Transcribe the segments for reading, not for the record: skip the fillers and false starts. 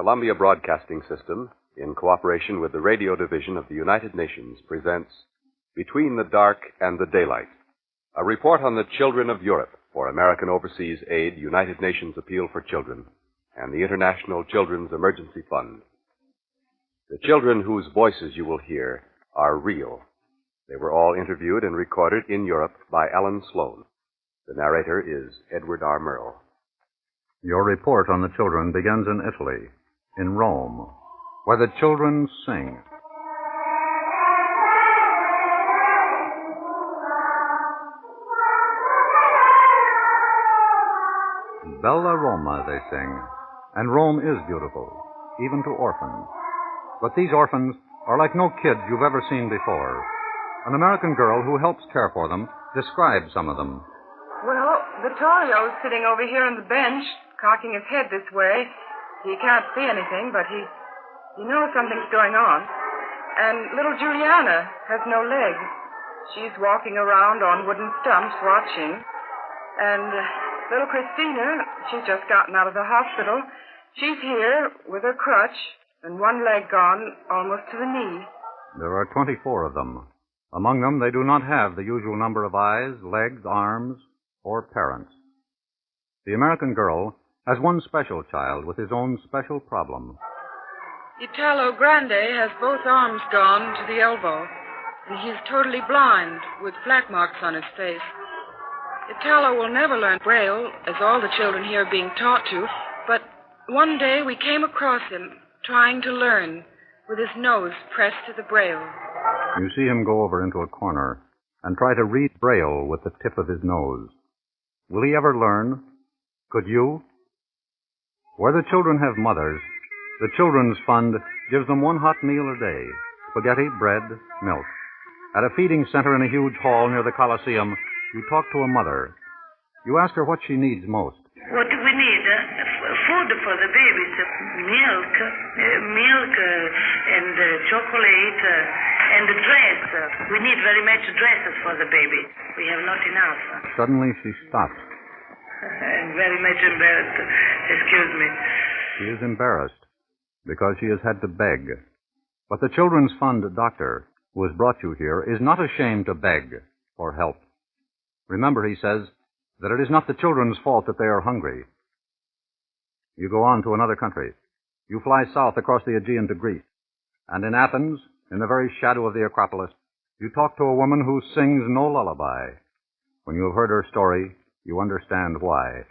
Columbia Broadcasting System, in cooperation with the Radio Division of the United Nations, presents Between the Dark and the Daylight, a report on the children of Europe for American Overseas Aid, United Nations Appeal for Children, and the International Children's Emergency Fund. The children whose voices you will hear are real. They were all interviewed and recorded in Europe by Alan Sloan. The narrator is Edward R. Murrow. Your report on the children begins in Italy, in Rome, where the children sing. Bella Roma, they sing, and Rome is beautiful, even to orphans. But these orphans are like no kids you've ever seen before. An American girl who helps care for them describes some of them. Well, Vittorio's sitting over here on the bench, cocking his head this way. He can't see anything, but he knows something's going on. And little Juliana has no legs. She's walking around on wooden stumps watching. And little Christina, she's just gotten out of the hospital. She's here with her crutch and one leg gone almost to the knee. There are 24 of them. Among them, they do not have the usual number of eyes, legs, arms, or parents. The American girl has one special child with his own special problem. Italo Grande has both arms gone to the elbow, and he's totally blind with flat marks on his face. Italo will never learn Braille, as all the children here are being taught to, but one day we came across him trying to learn with his nose pressed to the Braille. You see him go over into a corner and try to read Braille with the tip of his nose. Will he ever learn? Could you? Where the children have mothers, the Children's Fund gives them one hot meal a day: spaghetti, bread, milk. At a feeding center in a huge hall near the Coliseum, you talk to a mother. You ask her what she needs most. What do we need? Food for the babies. Milk and chocolate and a dress. We need very much dresses for the baby. We have not enough. Suddenly she stops. I'm very much embarrassed. Excuse me. She is embarrassed because she has had to beg. But the Children's Fund doctor, who has brought you here, is not ashamed to beg for help. Remember, he says, that it is not the children's fault that they are hungry. You go on to another country. You fly south across the Aegean to Greece. And in Athens, in the very shadow of the Acropolis, you talk to a woman who sings no lullaby. When you have heard her story, you understand why.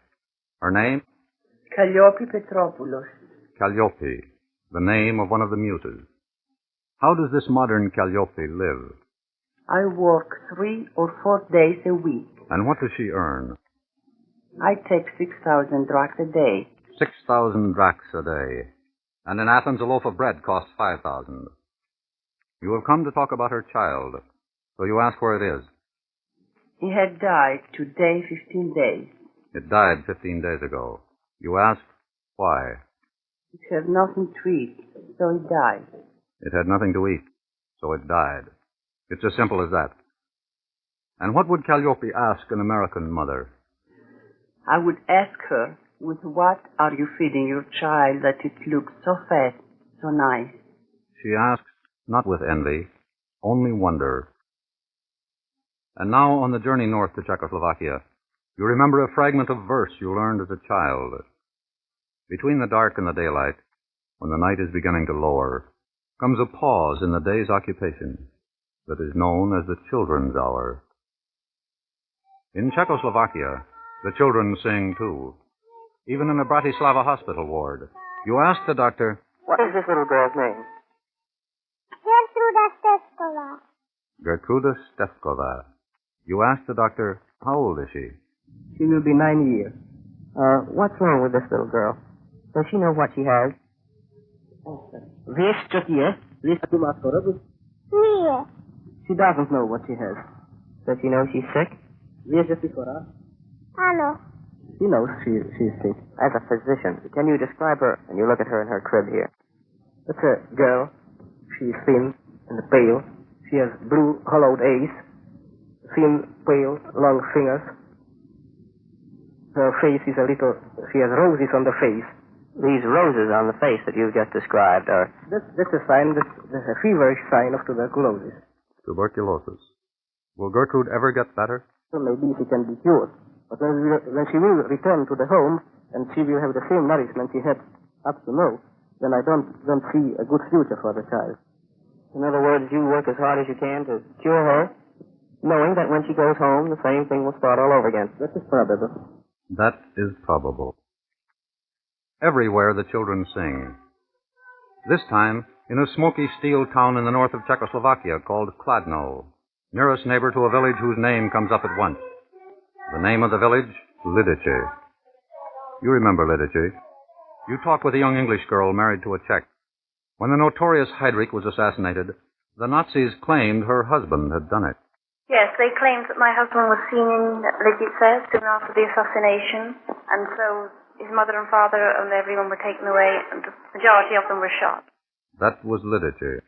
Her name? Calliope Petropoulos. Calliope, the name of one of the muses. How does this modern Calliope live? I work 3 or 4 days a week. And what does she earn? I take 6,000 drachs a day. 6,000 drachs a day. And in Athens, a loaf of bread costs 5,000. You have come to talk about her child, so you ask where it is. He had died today 15 days. It died 15 days ago. You ask why. It had nothing to eat, so it died. It had nothing to eat, so it died. It's as simple as that. And what would Calliope ask an American mother? I would ask her, with what are you feeding your child that it looks so fat, so nice? She asks, not with envy, only wonder. And now, on the journey north to Czechoslovakia, you remember a fragment of verse you learned as a child. Between the dark and the daylight, when the night is beginning to lower, comes a pause in the day's occupation that is known as the children's hour. In Czechoslovakia, the children sing, too. Even in a Bratislava hospital ward. You ask the doctor, "What is this little girl's name?" Gertruda Steskova. Gertruda Steskova. You ask the doctor, how old is she? She will be 9 years. What's wrong with this little girl? Does she know what she has? Wiesz, co jest? Wiesz, co ma chorobę? Nie. She doesn't know what she has. Does she know she's sick? Wiesz, że ty chora? Ano. She knows she's sick. As a physician, can you describe her? And you look at her in her crib here. It's a girl. She's thin and pale. She has blue hollowed eyes, thin, pale, long fingers. Her face is she has roses on the face, These roses on the face that you've just described are... This is a sign, this is a feverish sign of tuberculosis. Tuberculosis. Will Gertrude ever get better? So maybe she can be cured. But when she will return to the home, and she will have the same nourishment she had up to now, then I don't see a good future for the child. In other words, you work as hard as you can to cure her, knowing that when she goes home, the same thing will start all over again. This is probable. That is probable. Everywhere the children sing. This time, in a smoky steel town in the north of Czechoslovakia called Kladno, nearest neighbor to a village whose name comes up at once. The name of the village, Lidice. You remember Lidice. You talk with a young English girl married to a Czech. When the notorious Heydrich was assassinated, the Nazis claimed her husband had done it. Yes, they claimed that my husband was seen in Lidice soon after the assassination, and so his mother and father and everyone were taken away, and the majority of them were shot. That was Lidice.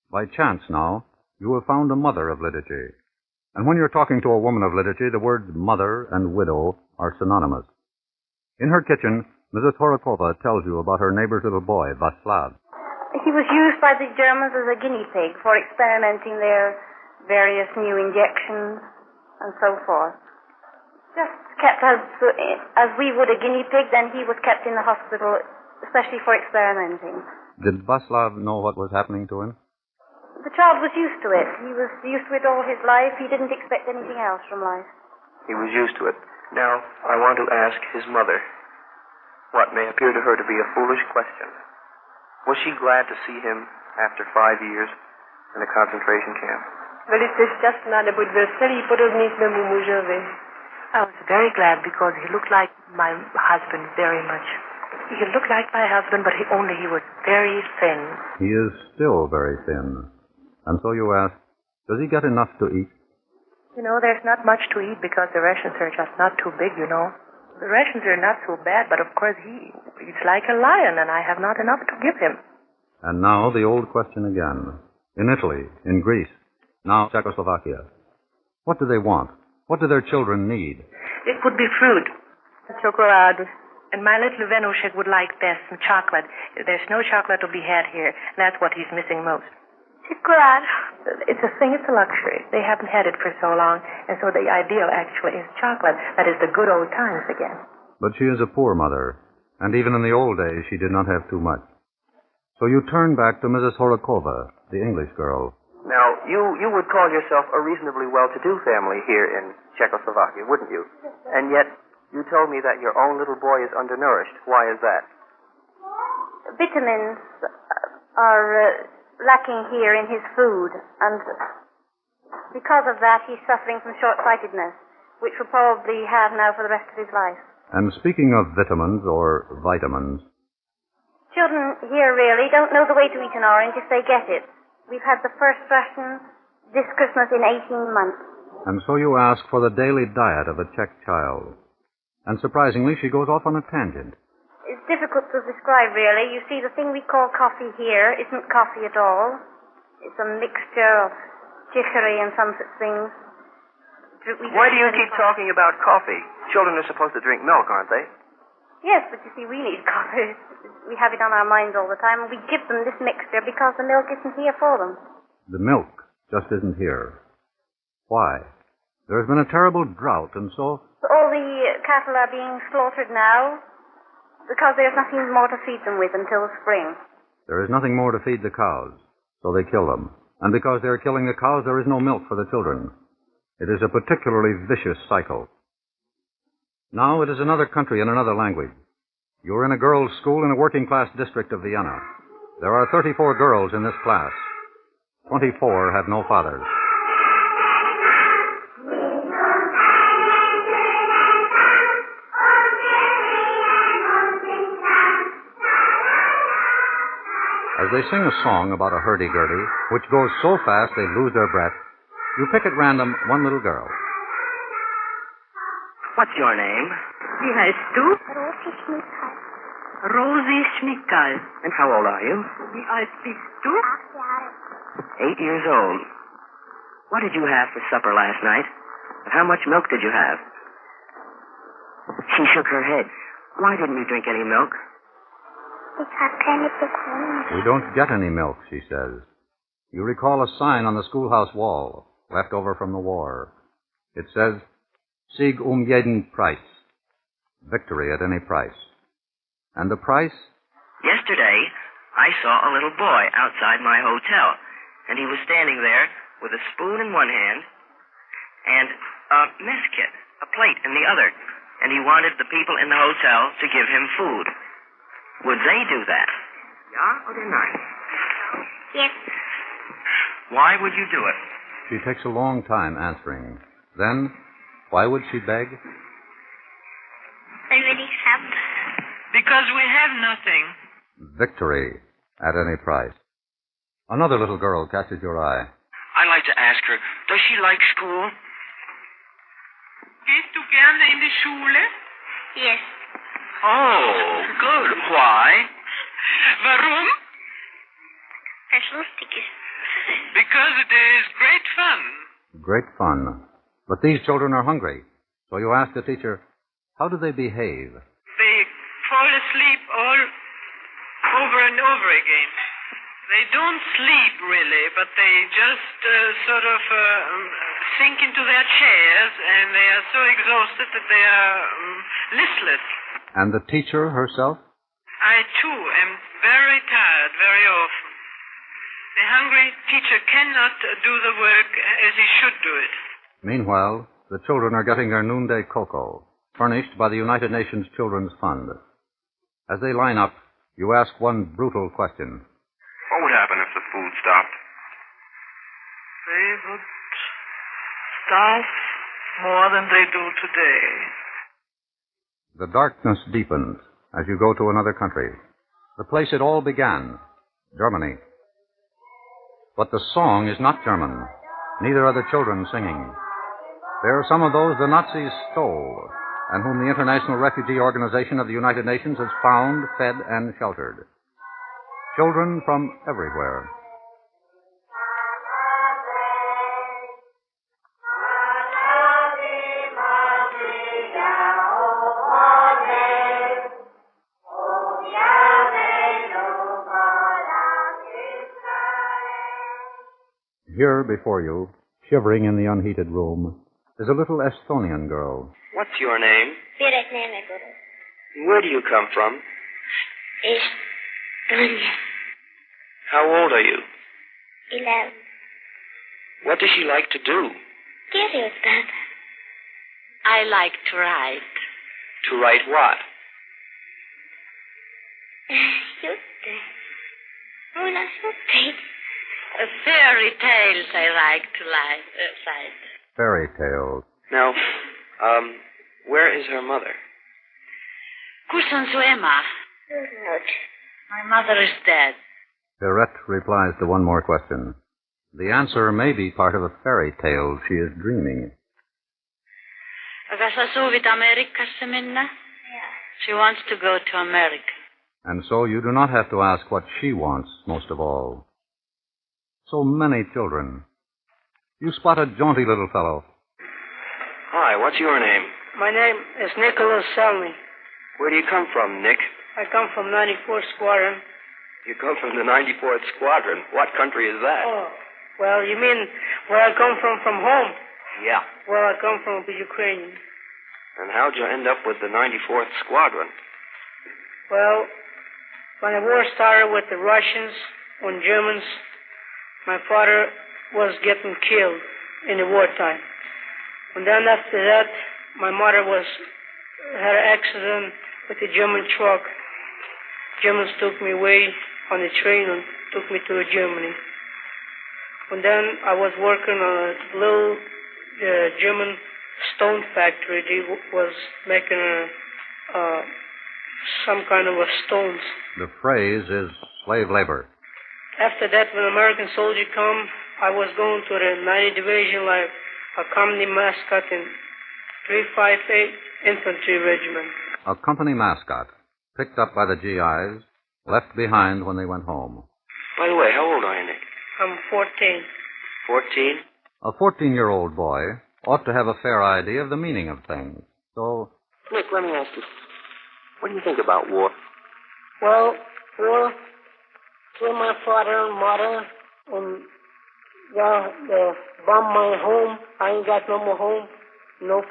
By chance now, you have found a mother of Lidice. And when you're talking to a woman of Lidice, the words mother and widow are synonymous. In her kitchen, Mrs. Horokova tells you about her neighbor's little boy, Vaslav. He was used by the Germans as a guinea pig for experimenting their various new injections and so forth. Just kept as we would a guinea pig, then he was kept in the hospital, especially for experimenting. Did Vaslav know what was happening to him? The child was used to it. He was used to it all his life. He didn't expect anything else from life. He was used to it. Now, I want to ask his mother what may appear to her to be a foolish question. Was she glad to see him after 5 years in a concentration camp? Velice šťastná, neboť byl celý podobný svému mužovi. I was very glad because he looked like my husband very much. He looked like my husband, but he was very thin. He is still very thin. And so you ask, does he get enough to eat? You know, there's not much to eat because the rations are just not too big, you know. The rations are not so bad, but of course he eats like a lion, and I have not enough to give him. And now the old question again. In Italy, in Greece, now Czechoslovakia. What do they want? What do their children need? It would be fruit. Chocolate. And my little Venushek would like best some chocolate. There's no chocolate to be had here, and that's what he's missing most. Chocolate. It's a thing, it's a luxury. They haven't had it for so long, and so the ideal actually is chocolate. That is the good old times again. But she is a poor mother, and even in the old days she did not have too much. So you turn back to Mrs. Horokova, the English girl. Now, you would call yourself a reasonably well-to-do family here in Czechoslovakia, wouldn't you? And yet, you told me that your own little boy is undernourished. Why is that? Vitamins are lacking here in his food, and because of that he's suffering from short-sightedness, which will probably have now for the rest of his life. And speaking of vitamins or vitamins... Children here really don't know the way to eat an orange if they get it. We've had the first ration this Christmas in 18 months. And so you ask for the daily diet of a Czech child. And surprisingly, she goes off on a tangent. It's difficult to describe, really. You see, the thing we call coffee here isn't coffee at all. It's a mixture of chicory and some such things. Why do you keep talking about coffee? Children are supposed to drink milk, aren't they? Yes, but you see, we need coffee. We have it on our minds all the time, and we give them this mixture because the milk isn't here for them. The milk just isn't here. Why? There's been a terrible drought, and so... All the cattle are being slaughtered now because there's nothing more to feed them with until spring. There is nothing more to feed the cows, so they kill them. And because they're killing the cows, there is no milk for the children. It is a particularly vicious cycle. Now it is another country and another language. You're in a girls' school in a working-class district of Vienna. There are 34 girls in this class. 24 have no fathers. As they sing a song about a hurdy-gurdy, which goes so fast they lose their breath, you pick at random one little girl. What's your name? Wie heißt du? Rosi Schmickal. Rosi Schmickal. And how old are you? Wie alt bist du? 8 Jahre. 8 years old. What did you have for supper last night? And how much milk did you have? She shook her head. Why didn't you drink any milk? Ich habe keine bekommen. We don't get any milk, she says. You recall a sign on the schoolhouse wall, left over from the war. It says, Sieg jeden Preis. Victory at any price. And the price? Yesterday, I saw a little boy outside my hotel, and he was standing there with a spoon in one hand and a mess kit, a plate in the other, and he wanted the people in the hotel to give him food. Would they do that? Ja oder nein? Yes. Why would you do it? She takes a long time answering. Then, why would she beg? Weil wir nichts haben. Because we have nothing. Victory at any price. Another little girl catches your eye. I'd like to ask her, does she like school? Gehst du gerne in die Schule? Yes. Oh, good. Why? Warum? Weil es lustig ist. Because it is great fun. Great fun. But these children are hungry. So you ask the teacher, how do they behave? They fall asleep all over and over again. They don't sleep, really, but they just sort of sink into their chairs, and they are so exhausted that they are listless. And the teacher herself? I, too, am very tired very often. The hungry teacher cannot do the work as he should do it. Meanwhile, the children are getting their noonday cocoa, furnished by the United Nations Children's Fund. As they line up, you ask one brutal question. What would happen if the food stopped? They would starve more than they do today. The darkness deepens as you go to another country, the place it all began, Germany. But the song is not German. Neither are the children singing. They are some of those the Nazis stole, and whom the International Refugee Organization of the United Nations has found, fed, and sheltered. Children from everywhere. Here before you, shivering in the unheated room, is a little Estonian girl. What's your name? Estonia. Where do you come from? How old are you? 11. What does she like to do? Curious, Papa. I like to write. To write what? Jutte. Una jutte. Fairy tales I like to write. Fairy tales. Now, where is her mother? Kus on su ema? My mother is dead. Perrette replies to one more question. The answer may be part of a fairy tale she is dreaming. Aga sa soovid Ameerikasse minna? Yeah. She wants to go to America. And so you do not have to ask what she wants most of all. So many children. You spot a jaunty little fellow. Hi, what's your name? My name is Nicholas Selmy. Where do you come from, Nick? I come from 94th Squadron. You come from the 94th Squadron. What country is that? Oh, well, you mean where I come from home? Yeah. Well, I come from Ukraine. And how'd you end up with the 94th Squadron? Well, when the war started with the Russians and Germans, my father was getting killed in the wartime. And then after that, my mother had an accident with a German truck. Germans took me away on the train and took me to Germany. And then I was working on a little German stone factory. They was making some kind of stones. The phrase is slave labor. After that, when American soldiers come, I was going to the 90th Division, like a company mascot in 358 Infantry Regiment. A company mascot, picked up by the GIs, left behind when they went home. By the way, how old are you, Nick? I'm 14. 14? A 14-year-old boy ought to have a fair idea of the meaning of things. So... Nick, let me ask you, what do you think about war? Well, war killed my father and mother, and bombed my home. I ain't got no more home, no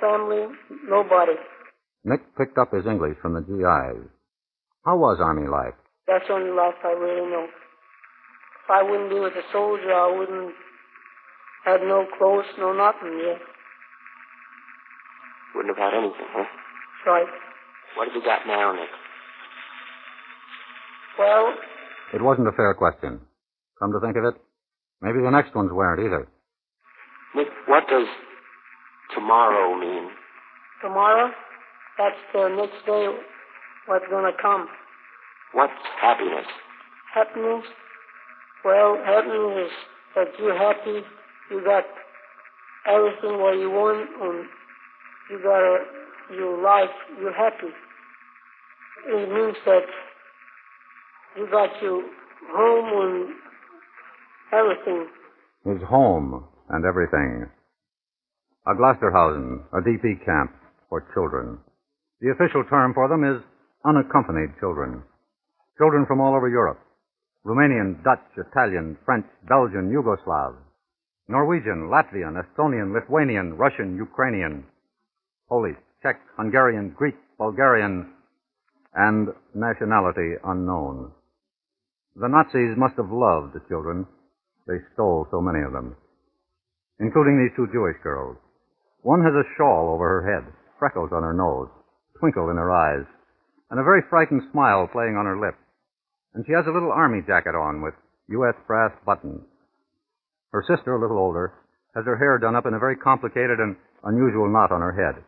family, nobody. Nick picked up his English from the GIs. How was Army life? That's the only life I really know. If I wouldn't be with a soldier, I wouldn't have no clothes, no nothing yet. Wouldn't have had anything, huh? Right. What have you got now, Nick? Well... It wasn't a fair question. Come to think of it, maybe the next ones weren't either. Nick, what does tomorrow mean? Tomorrow? That's the next day what's going to come. What's happiness? Happiness? Well, happiness is that you're happy, you got everything what you want, and you got your life, you're happy. It means that you got your home and everything. His home and everything. A Gloucesterhausen, a DP camp for children. The official term for them is unaccompanied children. Children from all over Europe. Romanian, Dutch, Italian, French, Belgian, Yugoslav. Norwegian, Latvian, Estonian, Lithuanian, Russian, Ukrainian. Polish, Czech, Hungarian, Greek, Bulgarian, and nationality unknown. The Nazis must have loved the children. They stole so many of them, including these two Jewish girls. One has a shawl over her head, freckles on her nose, twinkle in her eyes, and a very frightened smile playing on her lips. And she has a little army jacket on with U.S. brass buttons. Her sister, a little older, has her hair done up in a very complicated and unusual knot on her head.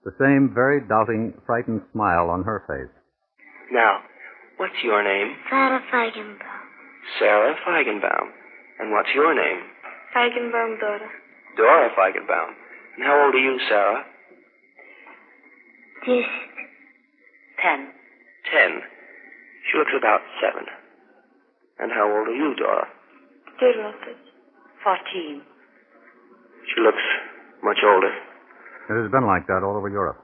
The same very doubting, frightened smile on her face. Now, what's your name? Sarah Feigenbaum. Sarah Feigenbaum. And what's your name? Feigenbaum Dora. Dora Feigenbaum. And how old are you, Sarah? Just 10. 10. She looks about 7. And how old are you, Dora? 14. She looks much older. It has been like that all over Europe.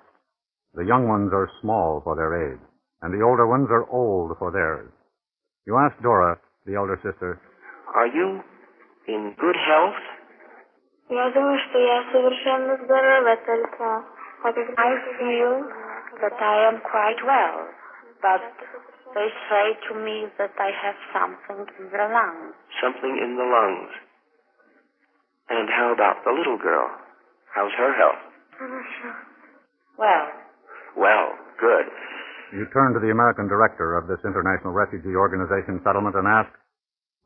The young ones are small for their age, and the older ones are old for theirs. You ask Dora, the elder sister, are you in good health? I feel that I am quite well, but they say to me that I have something in the lungs. Something in the lungs. And how about the little girl? How's her health? Well. Well, good. You turn to the American director of this International Refugee Organization settlement and ask,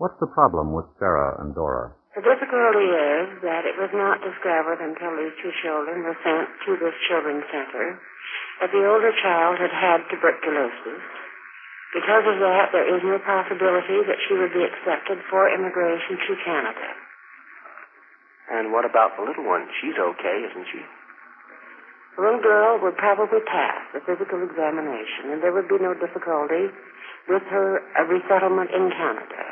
what's the problem with Sarah and Dora? The difficulty is that it was not discovered until these two children were sent to this children's center that the older child had had tuberculosis. Because of that, there is no possibility that she would be accepted for immigration to Canada. And what about the little one? She's okay, isn't she? The little girl would probably pass the physical examination, and there would be no difficulty with her resettlement in Canada.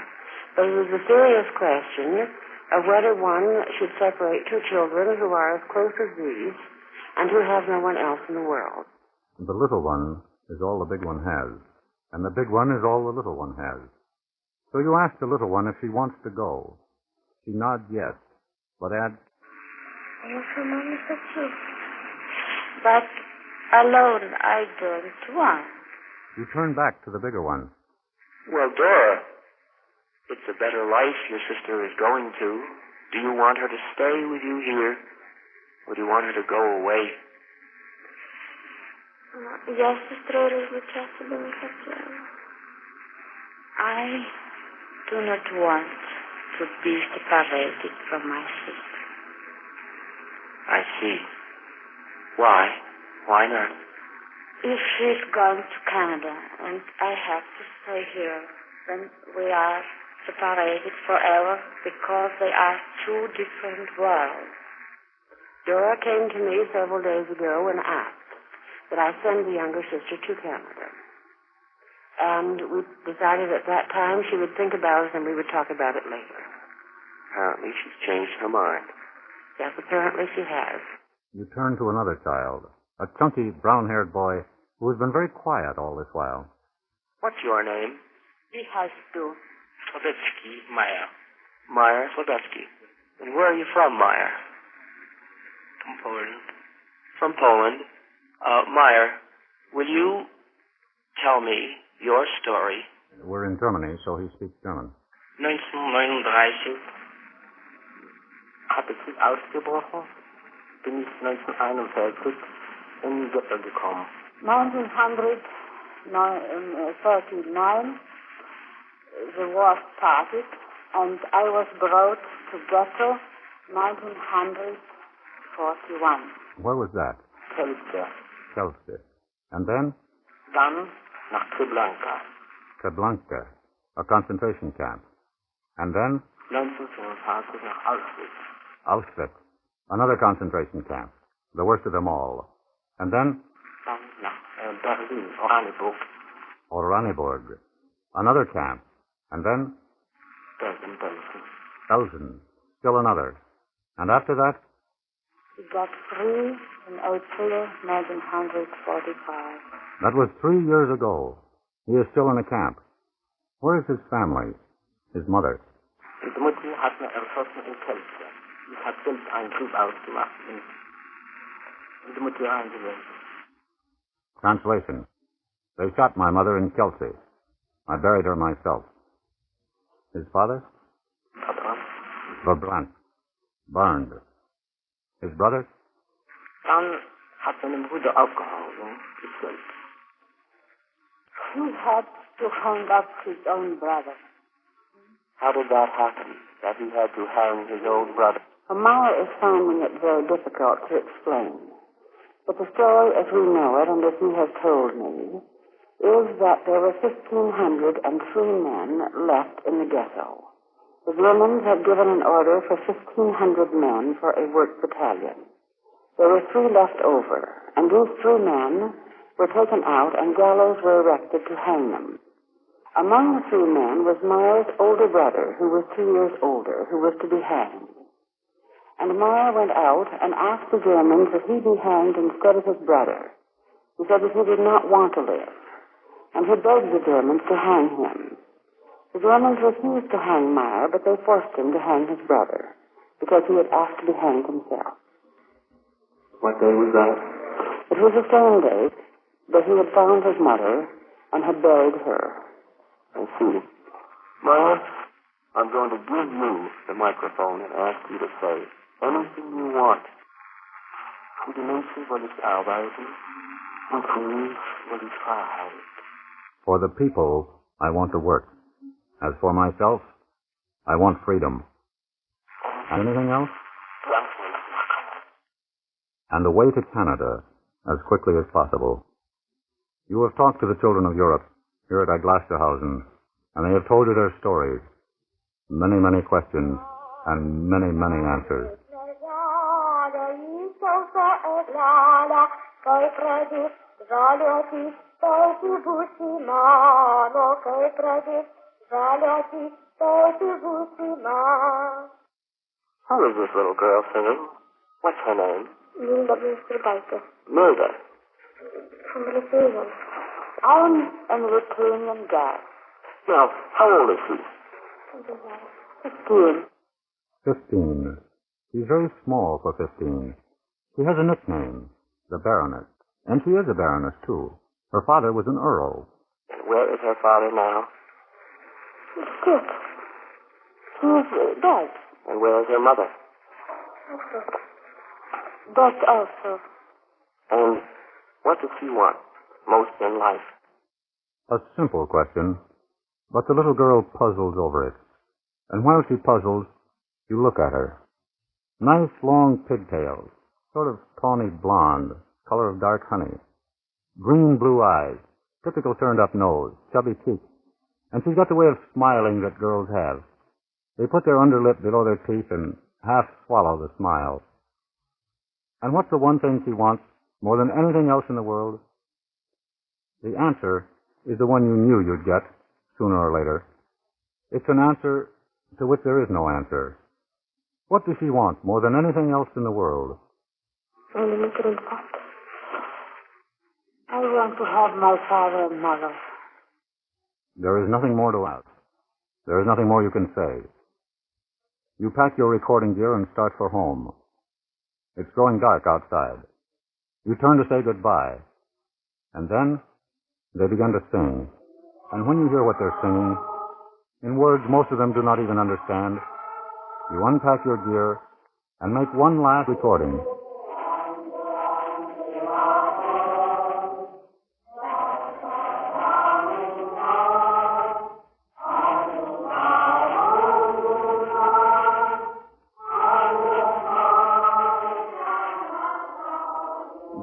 But it is a serious question of whether one should separate two children who are as close as these and who have no one else in the world. The little one is all the big one has, and the big one is all the little one has. So you ask the little one if she wants to go. She nods yes, but adds, but alone I don't want. You turn back to the bigger one. Well, Dora, it's a better life your sister is going to. Do you want her to stay with you here, or do you want her to go away? I do not want to be separated from my sister. I see. Why? Why not? If she's gone to Canada and I have to stay here, then we are separated forever because they are two different worlds. Dora came to me several days ago and asked that I send the younger sister to Canada. And we decided at that time she would think about it and we would talk about it later. Apparently she's changed her mind. Yes, apparently she has. You turn to another child, a chunky, brown-haired boy who has been very quiet all this while. What's your name? Wie heißt du? Slavetsky Meyer. Meyer Slavetsky. And where are you from, Meyer? From Poland. From Poland. Meyer, will you tell me your story? We're in Germany, so he speaks German. 1939 habe ich ausgebrochen, bin ich 1941 in die Ghetto gekommen. 1939, the war started, and I was brought to ghetto 1941. Where was that? Kelster. Kelster. And then? Dann nach Treblinka. Treblinka, a concentration camp. And then? 1925 nach Auschwitz. Auschwitz, another concentration camp, the worst of them all. And then? Dann nach Berlin, Oranienburg. Oranienburg, another camp. And then? Belsen, still another. And after that? He got free in April 1945. That was 3 years ago. He is still in a camp. Where is his family? His mother? Die Mutter hat mir erschossen in Kelster. Ich habe selbst einen Krieg ausgemacht und die Mutter eingesetzt. Translation. They shot my mother in Kelsey. I buried her myself. His father? Verbrannt. Burned. His brother? Dann hat seine Bruder aufgehauen, gekillt. He had to hang up his own brother. How did that happen, that he had to hang his own brother? Meyer is finding it very difficult to explain. But the story as we know it, and as he has told me, is that there were 1,503 men left in the ghetto. The Germans had given an order for 1,500 men for a work battalion. There were 3 left over, and these 3 men were taken out and gallows were erected to hang them. Among the 3 men was Meyer's older brother, who was 2 years older, who was to be hanged. And Meyer went out and asked the Germans that he be hanged instead of his brother. He said that he did not want to live, and he begged the Germans to hang him. The Germans refused to hang Meyer, but they forced him to hang his brother, because he had asked to be hanged himself. What day was that? It was the same day that he had found his mother and had buried her. I see. Meyer, I'm going to give you the microphone and ask you to say anything you want. Für die Menschen will ich arbeiten und für mich will ich Freiheit. For the people, I want to work. As for myself, I want freedom. And anything else? And the way to Canada as quickly as possible. You have talked to the children of Europe here at Aglasterhausen, and they have told you their stories. Many, many questions and many, many answers. How is this little girl singing? What's her name? Linda Mr. Milda. From Lithuania. I'm a Lithuanian guy. Now, how old is she? 15. 15. She's very small for 15. She has a nickname, the Baroness. And she is a Baroness, too. Her father was an Earl. And where is her father now? Good. He's dead. And where is her mother? Dead also. And what does she want most in life? A simple question, but the little girl puzzles over it. And while she puzzles, you look at her. Nice long pigtails, sort of tawny blonde, color of dark honey. Green blue eyes, typical turned-up nose, chubby cheeks. And she's got the way of smiling that girls have. They put their underlip below their teeth and half swallow the smile. And what's the one thing she wants more than anything else in the world? The answer is the one you knew you'd get, sooner or later. It's an answer to which there is no answer. What does she want more than anything else in the world? I want to have my father and mother. There is nothing more to ask. There is nothing more you can say. You pack your recording gear and start for home. It's growing dark outside. You turn to say goodbye. And then they begin to sing. And when you hear what they're singing, in words most of them do not even understand, you unpack your gear and make one last recording.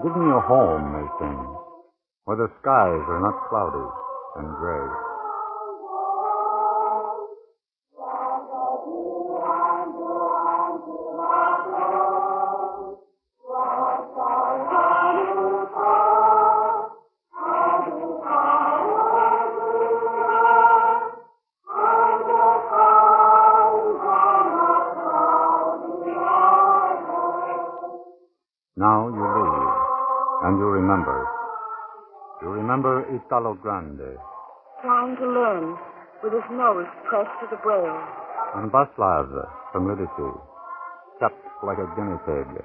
Give me a home, they sing, where the skies are not cloudy and gray. Now you leave, and you remember. You remember Italo Grande. Trying to learn, with his nose pressed to the braille. And Vaslav from Lidici, kept like a guinea pig.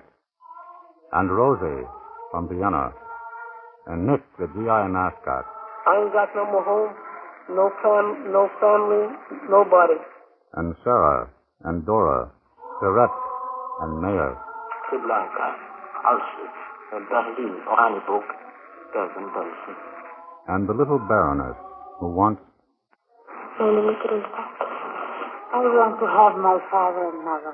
And Rosie from Vienna. And Nick, the GI mascot. I ain't got no more home, no family, nobody. And Sarah, and Dora, Perrette, and Mayer. And the little Baroness who wants... I want to have my father and mother.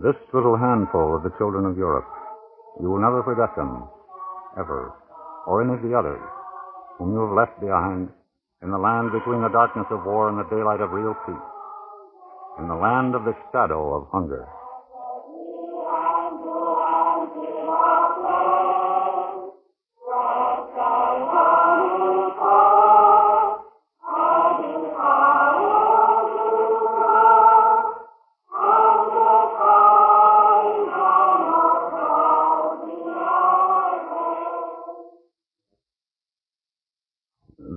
This little handful of the children of Europe. You will never forget them, ever, or any of the others whom you have left behind in the land between the darkness of war and the daylight of real peace, in the land of the shadow of hunger.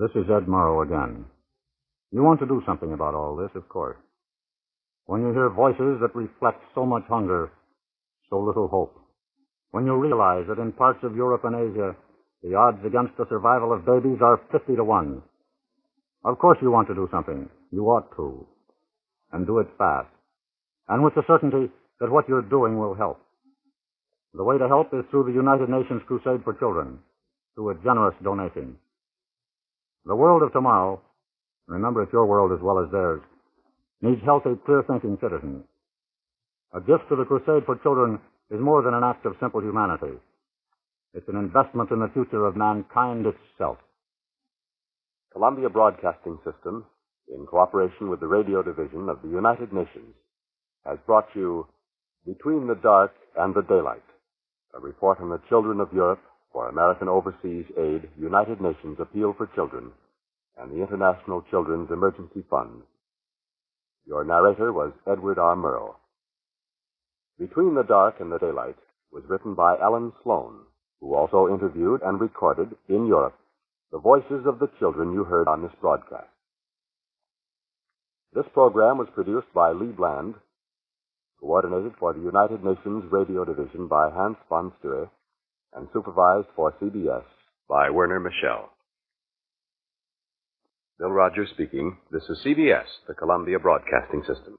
This is Ed Murrow again. You want to do something about all this, of course. When you hear voices that reflect so much hunger, so little hope. When you realize that in parts of Europe and Asia, the odds against the survival of babies are 50 to 1. Of course you want to do something. You ought to. And do it fast. And with the certainty that what you're doing will help. The way to help is through the United Nations Crusade for Children, through a generous donation. The world of tomorrow, remember it's your world as well as theirs, needs healthy, clear-thinking citizens. A gift to the Crusade for Children is more than an act of simple humanity. It's an investment in the future of mankind itself. Columbia Broadcasting System, in cooperation with the Radio Division of the United Nations, has brought you Between the Dark and the Daylight, a report on the children of Europe for American Overseas Aid, United Nations Appeal for Children, and the International Children's Emergency Fund. Your narrator was Edward R. Murrow. Between the Dark and the Daylight was written by Ellen Sloan, who also interviewed and recorded, in Europe, the voices of the children you heard on this broadcast. This program was produced by Lee Bland, coordinated for the United Nations Radio Division by Hans von Stue, and supervised for CBS by Werner Michel. Bill Rogers speaking. This is CBS, the Columbia Broadcasting System.